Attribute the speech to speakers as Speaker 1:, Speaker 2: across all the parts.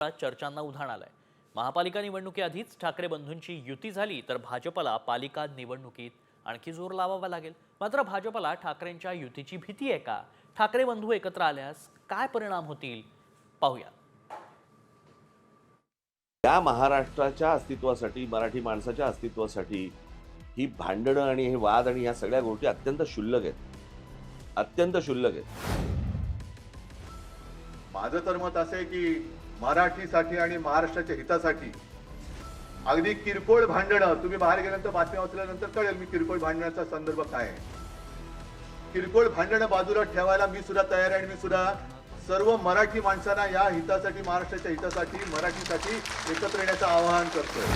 Speaker 1: चर्चांना उधाण आलंय। महापालिका निवडणुकीआधीच ठाकरे बंधूंची युती झाली तर भाजपला पालिका निवडणुकीत आणखी जोर लावावा लागेल। मात्र भाजपला ठाकरेंच्या युतीची भीती आहे का? ठाकरे बंधू एकत्र आल्यास काय परिणाम होतील पाहूया।
Speaker 2: या महाराष्ट्राच्या अस्तित्वासाठी, मराठी माणसाच्या अस्तित्वासाठी ही भांडणं आणि हे वाद आणि या सगळ्या गोष्टी अत्यंत क्षुल्लक आहेत, अत्यंत क्षुल्लक आहेत।
Speaker 3: माझं तर मत असं आहे की मराठीसाठी आणि महाराष्ट्राच्या हितासाठी अगदी किरकोळ भांडणं, तुम्ही बाहेर गेल्यानंतर बातम्या वाचल्यानंतर कळेल मी किरकोळ भांडणाचा संदर्भ काय आहे। किरकोळ भांडणं बाजूला ठेवायला मी सुद्धा तयार आहे आणि मी सुद्धा सर्व मराठी माणसांना या हितासाठी, महाराष्ट्राच्या हितासाठी, मराठीसाठी एकत्र येण्याचं आवाहन करतोय।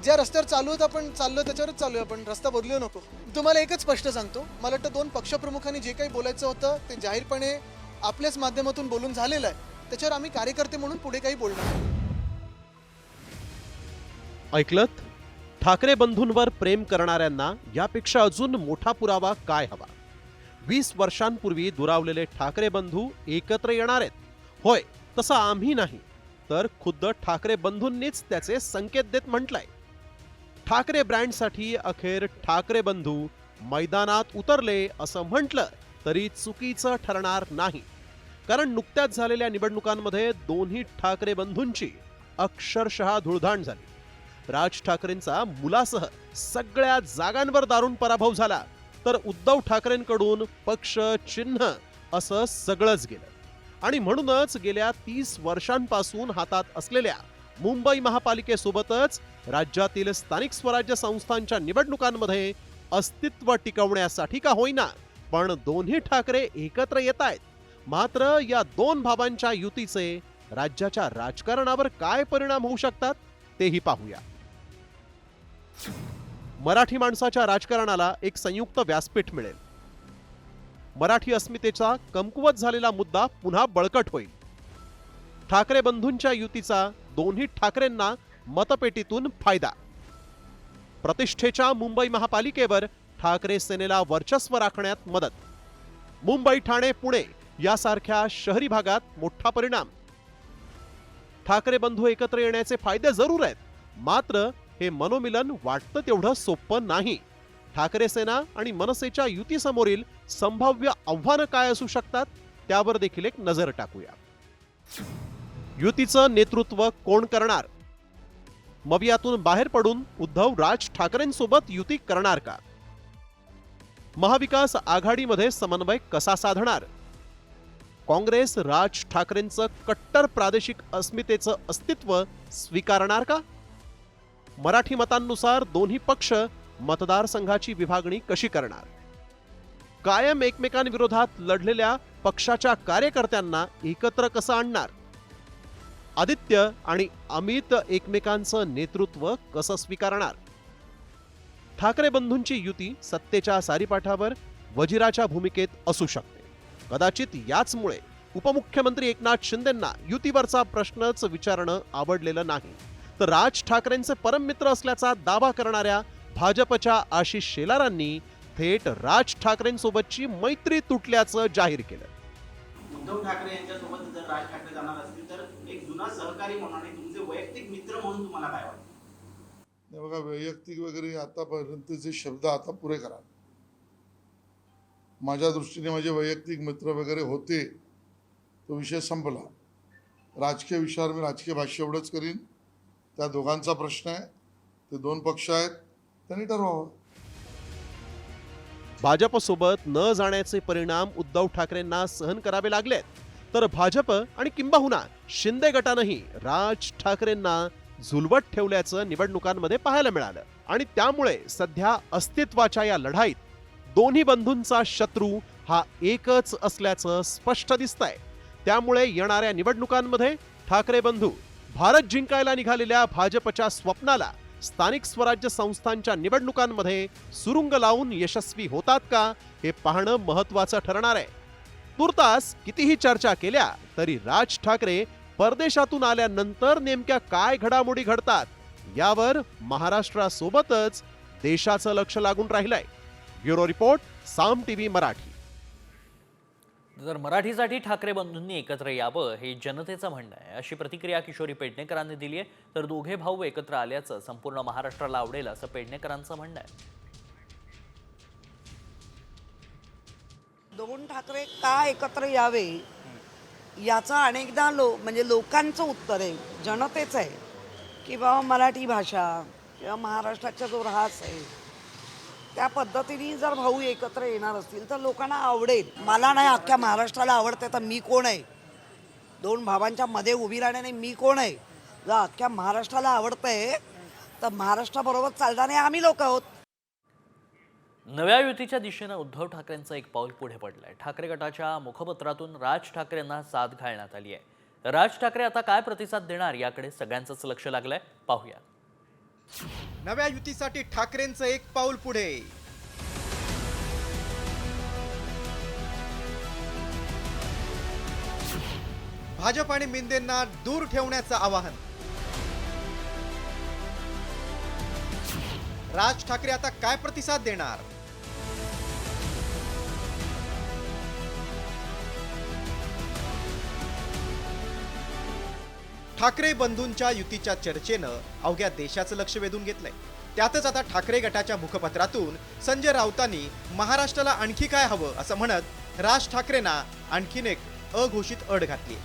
Speaker 4: ज्या रस्त्यावर चालू आहेत आपण चाललो त्याच्यावरच चालूया, आपण रस्ता बदलू नको। तुम्हाला एकच स्पष्ट सांगतो, मला वाटतं दोन पक्षप्रमुखांनी जे काही बोलायचं होतं ते जाहीरपणे आपल्याच माध्यमातून बोलून झालेलं आहे। त्याच्यावर आम्ही कार्यकर्ते म्हणून पुढे काही बोलणार।
Speaker 5: ऐकलत? ठाकरे बंधूंवर प्रेम करणाऱ्यांना यापेक्षा अजून मोठा पुरावा काय हवा? 20 वर्षांपूर्वी दुरावलेले ठाकरे बंधू एकत्र येणार आहेत। होय, तसं आम्ही नाही तर खुद्द ठाकरे बंधूंनीच त्याचे संकेत देत म्हटलंय। ठाकरे ब्रँडसाठी अखेर ठाकरे बंधू मैदानात उतरले असं म्हटलं तरी चुकीचं ठरणार नाही, कारण नुकत्याच झालेल्या निवडणुकांमध्ये दोन्ही ठाकरे बंधूंची अक्षरशः धुळधाण झाली। राज ठाकरेंचा मुलासह सगळ्या जागांवर दारुण पराभव झाला, तर उद्धव ठाकरेंकडून पक्ष, चिन्ह असं सगळंच गेलं। आणि म्हणूनच गेल्या 30 वर्षांपासून हातात असलेल्या मुंबई महापालिकेसोबतच राज्यातील स्थानिक स्वराज्य संस्थांच्या निवडणुकांमध्ये अस्तित्व टिकवण्यासाठी का होईना पण दोन्ही ठाकरे एकत्र येत आहेत। मात्र या दोन भावांच्या युतीचे राज्याच्या राजकारणावर काय परिणाम होऊ शकतात तेही पाहूया। मराठी माणसाच्या राजकारणाला एक संयुक्त व्यासपीठ मिळेल। मराठी अस्मितेचा कमकुवत झालेला मुद्दा पुन्हा बळकट होईल। ठाकरे बंधूंच्या युतीचा दोन्ही ठाकरेंना मतपेटीतून फायदा। प्रतिष्ठेच्या मुंबई महापालिकेवर ठाकरे सेनेला वर्चस्व राखण्यात मदत। मुंबई, ठाणे, पुणे यासारख्या शहरी भागात मोठा परिणाम। ठाकरे बंधू एकत्र येण्याचे फायदे जरूर आहेत, मात्र हे मनोमिलन वाटतं तेवढं सोपं नाही। ठाकरे सेना आणि मनसेच्या युतीसमोरील संभाव्य आव्हानं काय असू शकतात त्यावर देखील एक नजर टाकूया। युतीचं नेतृत्व कोण करणार? मवियातून बाहेर पडून उद्धव राज ठाकरेंसोबत युती करणार का? महाविकास आघाडीमध्ये समन्वय कसा साधणार? काँग्रेस राज ठाकरेंचं कट्टर प्रादेशिक अस्मितेचं अस्तित्व स्वीकारणार का? मराठी मतांनुसार दोन्ही पक्ष मतदारसंघाची विभागणी कशी करणार? कायम एकमेकांविरोधात लढलेल्या पक्षाच्या कार्यकर्त्यांना एकत्र कसं आणणार? आदित्य आणि अमित एकमेकांचं नेतृत्व कसं स्वीकारणार? ठाकरे बंधूंची युती सत्तेच्या सारीपाठावर वजिराच्या भूमिकेत असू शकते। कदाचित याचमुळे उपमुख्यमंत्री एकनाथ शिंदेंना युतीवरचा प्रश्नच विचारणं आवडलेलं नाही, तर राज ठाकरेंचे परम मित्र असल्याचा दावा करणाऱ्या भाजपच्या आशिष शेलारांनी थेट राज ठाकरेंसोबतची मैत्री तुटल्याचं जाहीर केलं।
Speaker 6: उद्धव ठाकरे यांच्यासोबत जर राज ठाकरे जाणार असतील तर एक जुना सहकारी म्हणून आणि तुमचे वैयक्तिक मित्र म्हणून तुम्हाला काय वाटतं?
Speaker 7: बघा, वैयक्तिक वगैरे आतापर्यंतचे शब्द आता पुरे करा। माझ्या दृष्टीने माझे वैयक्तिक मित्र वगैरे होते, तो विषय संपला। राजकीय विषयावर मी राजकीय भाष्य एवढंच करीन। त्या दोघांचा प्रश्न आहे, ते दोन पक्ष आहेत, त्यांनी ठरवावं।
Speaker 5: भाजपसोबत न जाण्याचे परिणाम उद्धव ठाकरेंना सहन करावे लागलेत, तर भाजप आणि किंबहुना शिंदे गटानंही राज ठाकरेंना झुलवत ठेवल्याचं निवडणुकांमध्ये पाहायला मिळालं। आणि त्यामुळे सध्या अस्तित्वाच्या या लढाईत दोन्ही बंधूंचा शत्रू हा एकच असल्याचं स्पष्ट दिसतंय। त्यामुळे येणाऱ्या निवडणुकांमध्ये ठाकरे बंधू भारत जिंकायला निघालेल्या भाजपच्या स्वप्नाला स्थानिक स्वराज्य संस्थांच्या निवडणुकांमध्ये सुरुंग लावून यशस्वी होतात का हे पाहणं महत्त्वाचं ठरणार आहे। तुर्तास कितीही चर्चा केल्या तरी राज ठाकरे परदेशातून आल्यानंतर नेमक्या काय घडामोडी घडतात यावर महाराष्ट्रासोबतच देशाचं लक्ष लागून राहिलंय। ब्युरो रिपोर्ट, साम टीव्ही मराठी।
Speaker 1: तर मराठीसाठी ठाकरे बंधूंनी एकत्र यावं हे जनतेचं म्हणणं आहे, अशी प्रतिक्रिया किशोरी पेडणेकरांनी दिली आहे. तर दोघे भाऊ एकत्र आल्याचं संपूर्ण महाराष्ट्राला आवडेल असं पेडणेकरांचं म्हणणं आहे.
Speaker 8: दोन ठाकरे का एकत्र यावे याचा अनेकदा म्हणजे लोकांचं उत्तर आहे, जनतेचं आहे की बाबा मराठी भाषा किंवा महाराष्ट्राचा जो ऱ्हास आहे त्या पद्धतीने जर भाऊ एकत्र येणार असतील तर लोकांना आवडेल. मला नाही, अख्ख्या महाराष्ट्राला आवडते तर मी कोण आहे? दोन भावांच्या मध्ये उभी राहण्याने मी कोण आहे? जर अख्ख्या महाराष्ट्राला आवडतंय तर महाराष्ट्राबरोबर चालणारे आम्ही लोक आहोत.
Speaker 1: नव्या युतीच्या दिशेनं उद्धव ठाकरेंचं एक पाऊल पुढे पडलंय. ठाकरे गटाच्या मुखपत्रातून राज ठाकरेंना साथ घालण्यात आली आहे. राज ठाकरे आता काय प्रतिसाद देणार याकडे सगळ्यांचंच लक्ष लागलंय. पाहूया.
Speaker 9: नव्या युतीसाठी ठाकरेंचं एक पाऊल पुढे. भाजप आणि मिंदेंना दूर ठेवण्याचं आवाहन. राज ठाकरे आता काय प्रतिसाद देणार? ठाकरे बंधूंच्या युतीच्या चर्चेनं अवघ्या देशाचं लक्ष वेधून घेतलंय. त्यातच आता ठाकरे गटाच्या मुखपत्रातून संजय राऊतांनी महाराष्ट्राला आणखी काय हवं असं म्हणत राज ठाकरेंना आणखीन एक अघोषित अट घातली.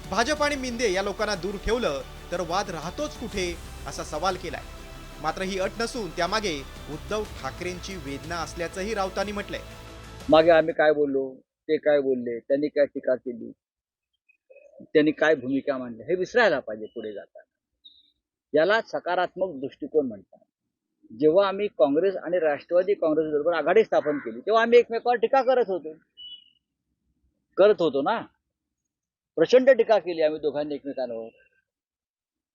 Speaker 9: भाजप आणि मिंदे या लोकांना दूर ठेवलं तर वाद राहतोच कुठे असा सवाल केलाय. मात्र ही अट नसून त्यामागे उद्धव ठाकरेंची वेदना असल्याचंही राऊतांनी म्हटलंय.
Speaker 10: मागे आम्ही काय बोललो, ते काय बोलले, त्यांनी काय टीका केली, त्यांनी काय भूमिका मांडली हे विसरायला पाहिजे पुढे जाताना. याला सकारात्मक दृष्टिकोन म्हणतात. जेव्हा आम्ही काँग्रेस आणि राष्ट्रवादी काँग्रेस बरोबर आघाडी स्थापन केली तेव्हा आम्ही एकमेकावर टीका करत होतो ना. प्रचंड टीका केली आम्ही दोघांनी एकमेकांवर.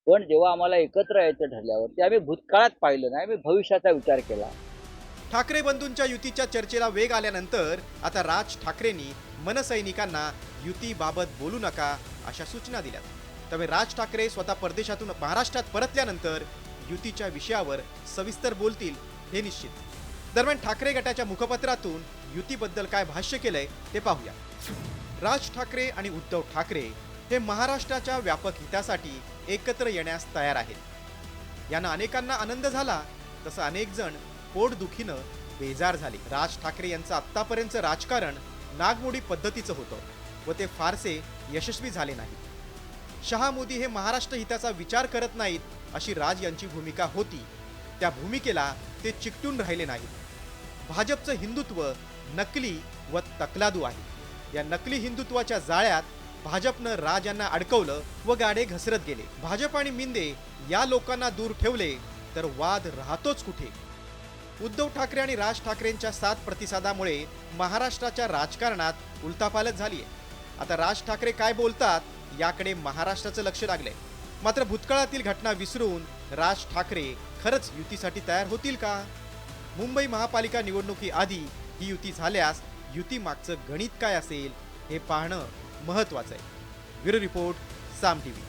Speaker 10: पण जेव्हा आम्हाला एकत्र यायचं ठरल्यावर ते आम्ही भूतकाळात पाहिलं नाही, आम्ही भविष्याचा विचार केला.
Speaker 9: ठाकरे बंधूंच्या युतीच्या चर्चेला वेग आल्यानंतर आता राज ठाकरेंनी मनसैनिकांना युतीबाबत बोलू नका अशा सूचना दिल्या. त्यामुळे राज ठाकरे स्वतः परदेशातून महाराष्ट्रात परतल्यानंतर युतीच्या विषयावर सविस्तर बोलतील हे निश्चित. दरम्यान ठाकरे गटाच्या मुखपत्रातून युतीबद्दल काय भाष्य केलंय ते पाहूया. राज ठाकरे आणि उद्धव ठाकरे हे महाराष्ट्राच्या व्यापक हितासाठी एकत्र येण्यास तयार आहेत. यानं अनेकांना आनंद झाला, तसं अनेक जण पोटदुखीनं बेजार झाले. राज ठाकरे यांचं आत्तापर्यंतचं राजकारण नागमोडी पद्धतीचं होतं व ते फारसे यशस्वी झाले नाही. शहा मोदी हे महाराष्ट्र हिताचा विचार करत नाहीत अशी राज यांची भूमिका होती. त्या भूमिकेला ते चिकटून राहिले नाहीत. भाजपचं हिंदुत्व नकली व तकलादू आहे. या नकली हिंदुत्वाच्या जाळ्यात भाजपनं राज यांना अडकवलं व गाडे घसरत गेले. भाजप आणि मिंदे या लोकांना दूर ठेवले तर वाद राहतोच कुठे. उद्धव ठाकरे आणि राज ठाकरेंच्या साथ प्रतिसादामुळे महाराष्ट्राच्या राजकारणात उलथापालथ झाली आहे. आता राज ठाकरे काय बोलतात याकडे महाराष्ट्राचं लक्ष लागलंय. मात्र भूतकाळातील घटना विसरून राज ठाकरे खरंच युतीसाठी तयार होतील का? मुंबई महापालिका निवडणुकीआधी ही युती झाल्यास युती मागचं गणित काय असेल हे पाहणं महत्वाचं आहे. ब्युरो रिपोर्ट, साम टीव्ही.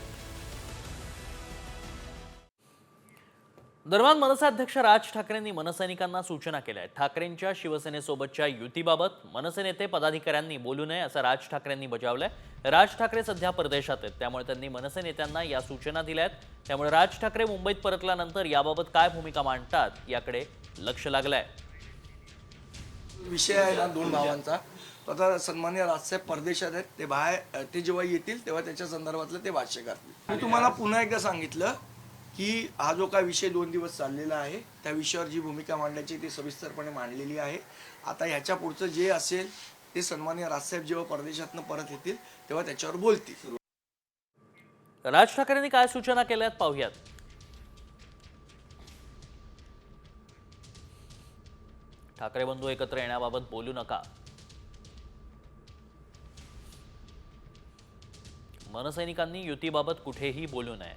Speaker 1: दरम्यान मनसे अध्यक्ष राज ठाकरेंनी मनसैनिकांना सूचना केल्या आहेत. ठाकरेंच्या शिवसेनेसोबतच्या युतीबाबत मनसे नेते पदाधिकाऱ्यांनी बोलू नये असं राज ठाकरेंनी बजावलंय. राज ठाकरे सध्या परदेशात आहेत, त्यामुळे त्यांनी मनसे नेत्यांना या सूचना दिल्या आहेत. त्यामुळे राज ठाकरे मुंबईत परतल्यानंतर याबाबत काय भूमिका मांडतात याकडे लक्ष लागलंय.
Speaker 11: विषय आहे ना दोन भावांचा. आता सन्मान्य राजसाहेब परदेशात आहेत, ते बाहेर ते जेव्हा येतील तेव्हा त्याच्या संदर्भातलं ते भाष्य करतील. मी तुम्हाला पुन्हा एकदा सांगितलं की हा जो काय विषय 2 दिवस चाललेला आहे त्या विषयावर जी भूमिका मांडायची ती सविस्तरपणे मांडलेली आहे. आता ह्याच्या पुढचं जे असेल ते सन्मान्य राजसाहेब जेव्हा परदेशातनं परत येतील तेव्हा त्याच्यावर बोलतील.
Speaker 1: राज ठाकरेंनी काय सूचना केल्यात पाहूयात. ठाकरे बंधू एकत्र येण्याबाबत बोलू नका. मनसैनिकांनी युतीबाबत कुठेही बोलू नये.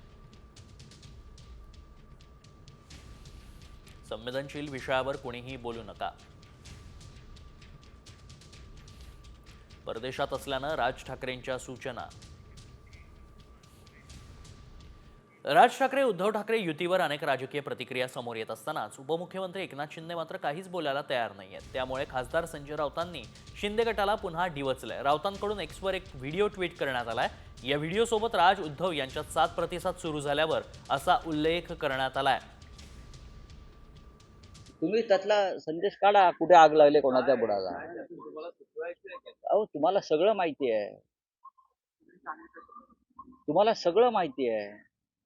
Speaker 1: संवेदनशील विषयावर कोणीही बोलू नका. परदेशात असल्यानं राज ठाकरेंच्या सूचना. राज ठाकरे उद्धव ठाकरे युतीवर अनेक राजकीय प्रतिक्रिया समोर येत असतानाच उपमुख्यमंत्री एकनाथ शिंदे मात्र काहीच बोलायला तयार नाहीयेत. त्यामुळे खासदार संजय राऊतांनी शिंदे गटाला पुन्हा डिवचलंय. राऊतांकडून एक्सवर एक व्हिडिओ ट्विट करण्यात आलाय. या व्हिडिओसोबत राज उद्धव यांच्यात 7 प्रतिसाद सुरू झाल्यावर असा उल्लेख करण्यात आलाय.
Speaker 10: तुम्ही त्यातला संदेश काढा, कुठे आग लागले कोणाच्या बुडाला. अहो तुम्हाला सगळं माहिती आहे, तुम्हाला सगळं माहिती आहे.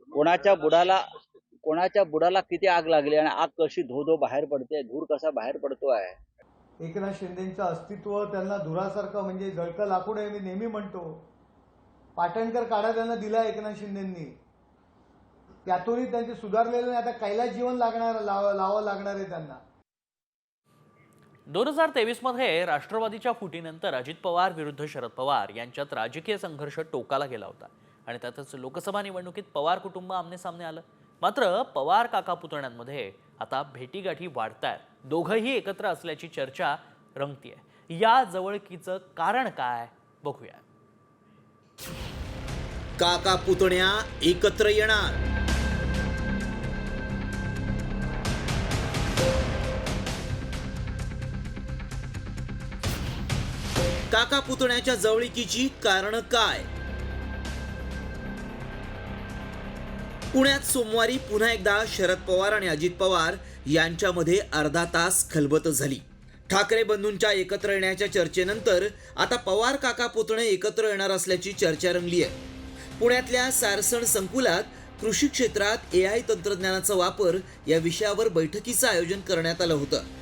Speaker 10: कोणाच्या बुडाला किती आग लागली आणि आग कशी धो बाहेर पडते, धूर कसा बाहेर पडतो आहे.
Speaker 12: एकनाथ शिंदेचं अस्तित्व त्यांना धुरासारखं म्हणजे जळतं लाकूड आहे, मी नेहमी म्हणतो. पाटणकर काढा त्यांना दिला एकनाथ शिंदेंनी, त्यातूनही त्यांचे सुधारलेले नाही. आता कैलास जीवन लावावं लागणार आहे त्यांना.
Speaker 1: 2023 मध्ये राष्ट्रवादीच्या फुटीनंतर अजित पवार विरुद्ध शरद पवार यांच्यात राजकीय संघर्ष टोकाला गेला होता आणि त्यातच लोकसभा निवडणुकीत पवार कुटुंब आमनेसामने आलं. मात्र पवार काका पुतण्यांमध्ये आता भेटीगाठी वाढतायत. दोघंही एकत्र असल्याची चर्चा रंगतीये. या जवळकीचं कारण काय बघूया.
Speaker 13: काका पुतण्या एकत्र येणार. काका पुतण्याच्या जवळीकीची कारण काय? पुण्यात सोमवारी पुन्हा एकदा शरद पवार आणि अजित पवार यांच्यामध्ये अर्धा तास खलबत झाली. ठाकरे बंधूंच्या एकत्र येण्याच्या चर्चेनंतर आता पवार काका पुतणे एकत्र येणार असल्याची चर्चा रंगली आहे. पुण्यातल्या सारसण संकुलात कृषी क्षेत्रात AI तंत्रज्ञानाचा वापर या विषयावर बैठकीचं आयोजन करण्यात आलं होतं.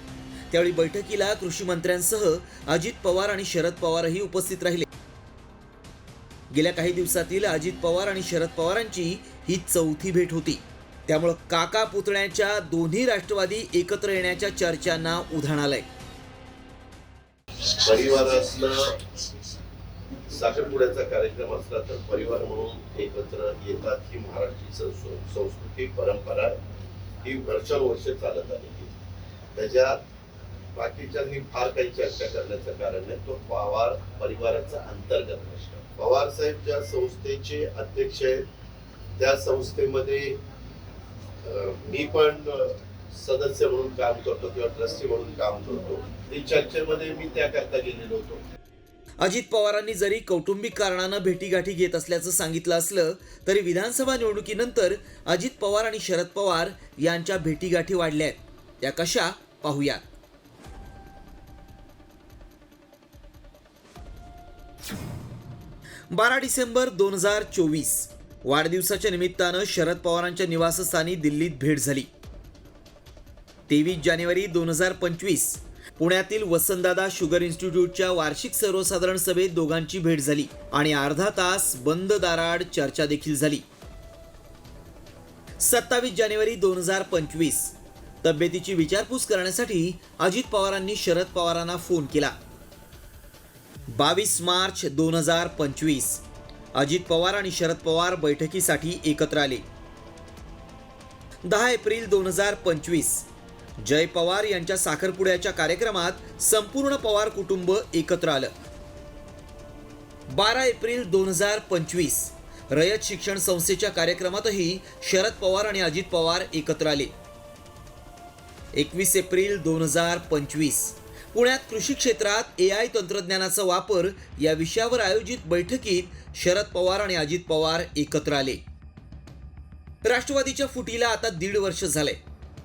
Speaker 13: त्यावेळी बैठकीला कृषी मंत्र्यांसह अजित पवार आणि शरद पवारही उपस्थित राहिले. गेल्या काही दिवसातील अजित पवार आणि शरद पवारांची ही 4थी भेट होती. त्यामुळे काका पुतण्याच्या दोन्ही राष्ट्रवादी एकत्र येण्याच्या चर्चांना उधाण आलंय.
Speaker 2: परिवारातलं साखरपुड्याचा कार्यक्रम असला तर परिवार म्हणून एकत्र येतात. ही महाराष्ट्रीय संस्कृती परंपरा ही वर्षानुवर्षे चालत आलेली. त्याच्यात बाकीच्यांनी फार काही चर्चा करण्याचं कारण नाही. तो पवार परिवाराचा अंतर्गत प्रश्न. पवार साहेब ज्या संस्थेचे अध्यक्ष आहेत त्या संस्थेमध्ये मी पण सदस्य म्हणून काम करतो किंवा ट्रस्टी म्हणून काम करतो. ती चर्चेमध्ये मी त्याकरता गेलेलो होतो.
Speaker 13: अजित पवारांनी जरी कौटुंबिक कारणानं भेटीगाठी घेत असल्याचं सांगितलं असलं तरी विधानसभा निवडणुकीनंतर अजित पवार आणि शरद पवार यांच्या भेटीगाठी वाढल्या आहेत. त्या कशा पाहूया. 12 डिसेंबर 2024 वाढदिवसाच्या निमित्तानं शरद पवारांच्या निवासस्थानी दिल्लीत भेट झाली. 23 जानेवारी 2025 पुण्यातील वसंतदादा शुगर इन्स्टिट्यूटच्या वार्षिक सर्वसाधारण सभेत दोघांची भेट झाली आणि अर्धा तास बंद दाराआड चर्चा देखील झाली. 27 जानेवारी 2025 तब्येतीची विचारपूस करण्यासाठी अजित पवारांनी शरद पवारांना फोन केला. 22 मार्च 2025 अजित पवार आणि शरद पवार बैठकीसाठी एकत्र आले. 10 एप्रिल 2025 जय पवार यांच्या साखरपुड्याच्या कार्यक्रमात संपूर्ण पवार कुटुंब एकत्र आलं. 12 एप्रिल 2025 रयत शिक्षण संस्थेच्या कार्यक्रमातही शरद पवार आणि अजित पवार एकत्र आले. 21 एप्रिल 2025 पुण्यात कृषी क्षेत्रात AI तंत्रज्ञानाचा वापर या विषयावर आयोजित बैठकीत शरद पवार आणि अजित पवार एकत्र आले. राष्ट्रवादीच्या फुटीला आता 1.5 वर्ष झाले,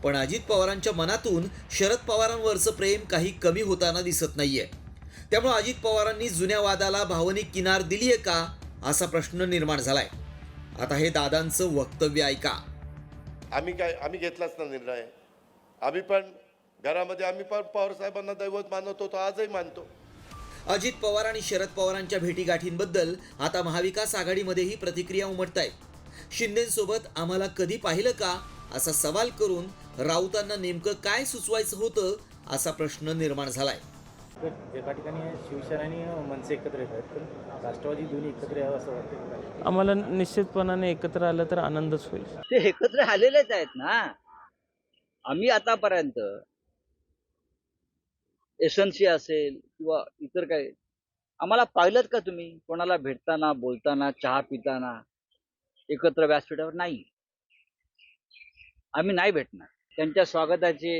Speaker 13: पण अजित पवारांच्या मनातून शरद पवारांवरचं प्रेम काही कमी होताना दिसत नाहीये. त्यामुळे अजित पवारांनी जुन्या वादाला भावनिक किनार दिलीये का असा प्रश्न निर्माण झालाय. आता हे दादांचं वक्तव्य ऐका.
Speaker 3: आम्ही घेतलाच ना निर्णय. आम्ही पण घरामध्ये आम्ही पण पवार साहेबांना दैवत मानत होतो, आजही मानतो.
Speaker 13: अजित पवार आणि शरद पवारांच्या भेटीगाठींबद्दल आता महाविकास आघाडीमध्येही प्रतिक्रिया उमटतायत. शिंदेंसोबत आम्हाला कधी पाहिलं का असा सवाल करून राऊतांना नेमकं काय सुचवायचं होतं असा प्रश्न निर्माण झालाय.
Speaker 6: एका ठिकाणी शिवसेना आणि मनसे एकत्र येत आहेत, पण राष्ट्रवादी दोन्ही एकत्र यावं असं वाटतं.
Speaker 14: आम्हाला निश्चितपणाने एकत्र आलं तर आनंदच होईल.
Speaker 10: ते एकत्र आलेलेच आहेत ना. आम्ही आतापर्यंत एसएनसी असेल किंवा इतर काय आम्हाला पाहिलं का तुम्ही कोणाला भेटताना, बोलताना, चहा पिताना एकत्र व्यासपीठावर? नाही. आम्ही नाही भेटणार. त्यांच्या स्वागताचे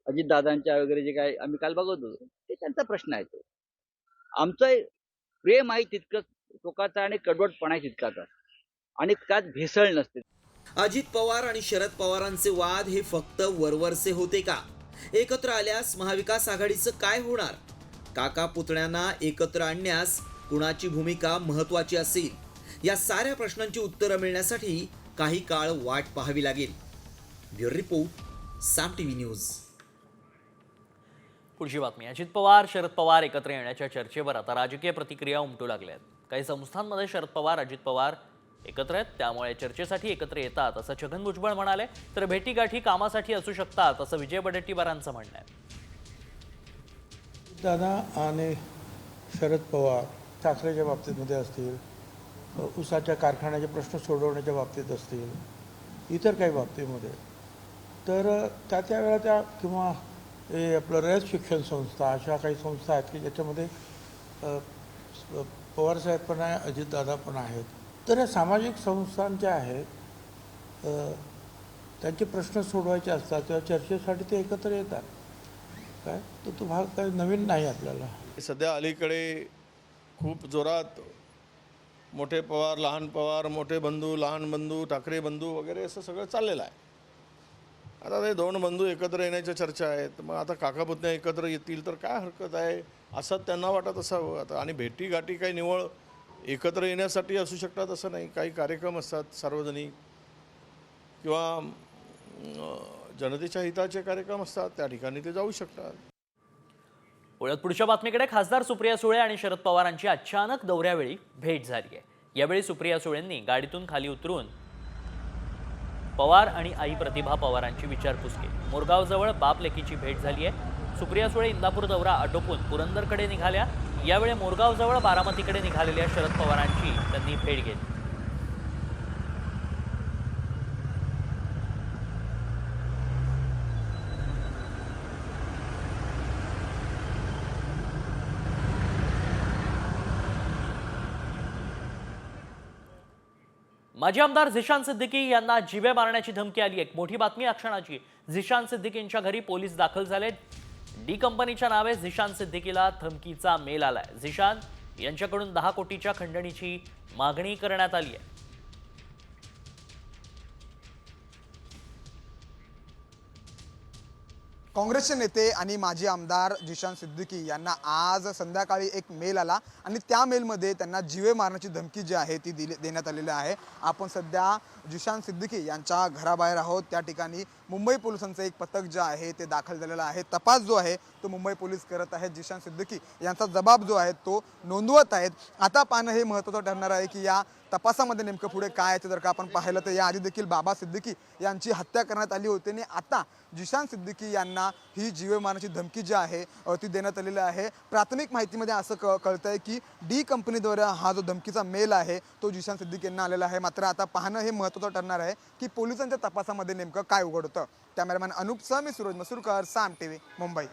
Speaker 10: अजितदादांच्या वगैरे जे काय आम्ही काल बघत होतो ते त्यांचा प्रश्न आहे. तो आमचं प्रेम आहे तितकंच टोकाचं आणि कडवटपणा तितकाच आणि त्यात भेसळ नसते.
Speaker 13: अजित पवार आणि शरद पवारांचे वाद हे फक्त वरवरचे होते का? एकत्र आल्यास महाविकास आघाडीचं काय होणार? काका पुतण्यांना एकत्र आणण्यास कुणाची भूमिका महत्वाची असेल? या साऱ्या प्रश्नांची उत्तरं मिळण्यासाठी काही काळ वाट पाहावी लागेल. ब्युरो रिपोर्ट, साम टीव्ही न्यूज.
Speaker 1: पुढची बातमी. अजित पवार शरद पवार एकत्र येण्याच्या चर्चेवर आता राजकीय प्रतिक्रिया उमटू लागल्या आहेत. काही संस्थांमध्ये शरद पवार अजित पवार एकत्र आहेत, त्यामुळे चर्चेसाठी एकत्र येतात असं छगन भुजबळ म्हणाले, तर भेटीगाठी कामासाठी असू शकतात असं विजय वडेट्टीवारांचं म्हणणं आहे.
Speaker 12: दादा आणि शरद पवार साखरेच्या बाबतीमध्ये असतील, ऊसाच्या कारखान्याचे प्रश्न सोडवण्याच्या बाबतीत असतील, इतर काही बाबतीमध्ये, तर त्या वेळा त्या किंवा हे आपलं रयत शिक्षण संस्था अशा काही संस्था आहेत की ज्याच्यामध्ये पवारसाहेब पण आहे, अजितदादा पण आहेत. तर या सामाजिक संस्थांच्या आहेत, त्यांचे प्रश्न सोडवायचे असतात तेव्हा चर्चेसाठी ते एकत्र येतात. काय तो भाग काही नवीन नाही आपल्याला.
Speaker 15: सध्या अलीकडे खूप जोरात मोठे पवार लहान पवार, मोठे बंधू लहान बंधू, ठाकरे बंधू वगैरे असं सगळं चाललेलं आहे. आता ते दोन बंधू एकत्र येण्याच्या चर्चा आहेत. मग आता काका पुतण्या एकत्र येतील तर काय हरकत आहे असं त्यांना वाटत असावं. आता आणि भेटीगाठी काही निवळ एकत्र येण्यासाठी असू शकतात असं नाही. काही कार्यक्रम असतात सार्वजनिक किंवा जनतेच्या हिताचे कार्यक्रम असतात, त्या ठिकाणी ते जाऊ शकतात.
Speaker 1: पुढच्या बातमीकडे. खासदार सुप्रिया सुळे आणि शरद पवारांची अचानक दौऱ्यावेळी भेट झाली आहे. यावेळी सुप्रिया सुळेंनी गाडीतून खाली उतरून पवार आणि आई प्रतिभा पवारांची विचारपूस केली. मोरगावजवळ बाप लेकीची भेट झाली आहे. सुप्रिया सुळे इंदापूर दौरा आटोपून पुरंदरकडे निघाल्या. यावेळी मोरगावजवळ बारामतीकडे निघालेल्या शरद पवारांची त्यांनी भेट घेतली. माजी आमदार झिशान सिद्दीकी यांना जिवे मारण्याची धमकी आली. एक मोठी बातमी या क्षणाची. झिशान सिद्दीकींच्या घरी पोलीस दाखल झाले. डी कंपनीच्या नावे झिशान सिद्दीकीला धमकीचा मेल आलाय. झिशान यांच्याकडून 10 कोटीच्या खंडणीची मागणी करण्यात आली आहे.
Speaker 16: काँग्रेसचे नेते आणि माजी आमदार झिशान सिद्दीकी यांना आज संध्याकाळी एक मेल आला आणि त्या मेलमध्ये त्यांना जीवे मारण्याची धमकी जी आहे ती देण्यात आलेली आहे. आपण सध्या झिशान सिद्दीकी यांच्या घराबाहेर आहोत. त्या ठिकाणी मुंबई पोलिसांचं एक पथक जे आहे ते दाखल झालेलं आहे. तपास जो आहे तो मुंबई पोलीस करत आहेत. झिशान सिद्दीकी यांचा जबाब जो आहे तो नोंदवत आहेत. आता पाहणं हे महत्त्वाचं ठरणार आहे की या तपासामध्ये नेमकं पुढे काय आहे. जर का आपण पाहिलं तर याआधी देखील बाबा सिद्दीकी यांची हत्या करण्यात आली होती आणि आता झिशान सिद्दीकी यांना ही जीवे मारण्याची धमकी जी आहे ती देण्यात आलेली आहे. प्राथमिक माहितीमध्ये असं कळतंय की डी कंपनीद्वारे हा जो धमकीचा मेल आहे तो झिशान सिद्दीकी यांना आलेला आहे. मात्र आता पाहणं हे महत्त्वाचं ठरणार आहे की पोलिसांच्या तपासामध्ये नेमकं काय उघड होतं. कॅमेरामॅन अनुप सह मी सूरज मसूरकर, साम टीव्ही, मुंबई.